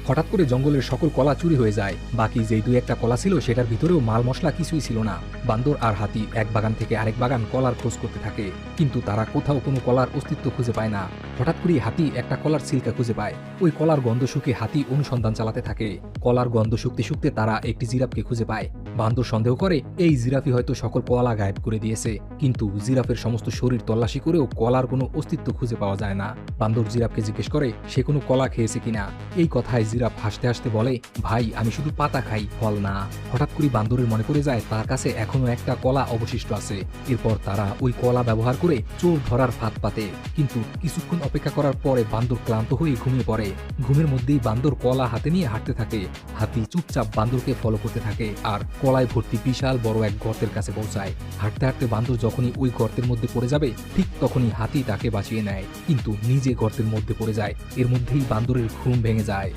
হঠাৎ করে জঙ্গলের সকল কলা চুরি হয়ে যায়। বাকি যেই দুই একটা কলা ছিল সেটার ভিতরেও মাল মশলা কিছুই ছিল না। বান্দর আর হাতি এক বাগান থেকে আরেক বাগান কলার খোঁজ করতে থাকে, কিন্তু তারা কোথাও কোনো কলার অস্তিত্ব খুঁজে পায় না। হঠাৎ করে হাতি একটা কলার ছিলকা খুঁজে পায়। ওই কলার গন্ধ শুকে হাতি অনুসন্ধান চালাতে থাকে। কলার গন্ধ শুকতে শুকতে তারা একটি জিরাফকে খুঁজে পায়। বান্দর সন্দেহ করে এই জিরাফই হয়তো সকল কলা গায়েব করে দিয়েছে, কিন্তু জিরাফের সমস্ত শরীর তল্লাশি করেও কলার কোনো অস্তিত্ব খুঁজে পাওয়া যায় না। বান্দর জিরাফকে জিজ্ঞেস করে সে কোনো কলা খেয়েছে কিনা। এই কথায় জিরাফ হাসতে হাসতে বলে, ভাই আমি শুধু পাতা খাই, ফল না। হঠাৎ করে বান্দরের মনে পড়ে যায় তার কাছে এখনো একটা কলা অবশিষ্ট আছে। এরপর তারা ওই কলা ব্যবহার করে চোর ধরার ফাঁদ পাতে। কিন্তু কিছুক্ষণ অপেক্ষা করার পরে বান্দর ক্লান্ত হয়ে ঘুমিয়ে পড়ে। ঘুমের মধ্যেই বান্দর কলা হাতে নিয়ে হাঁটতে থাকে। হাতি চুপচাপ বান্দরকে ফলো করতে থাকে আর কলায় ভর্তি বিশাল বড় এক গর্তের কাছে পৌঁছায়। হাঁটতে হাঁটতে বান্দর যখনই ওই গর্তের মধ্যে পড়ে যাবে ঠিক তখনই হাতি তাকে বাঁচিয়ে নেয়, কিন্তু নিজে গর্তের মধ্যে পড়ে যায়। এর মধ্যেই বান্দরের ঘুম ভেঙে যায়।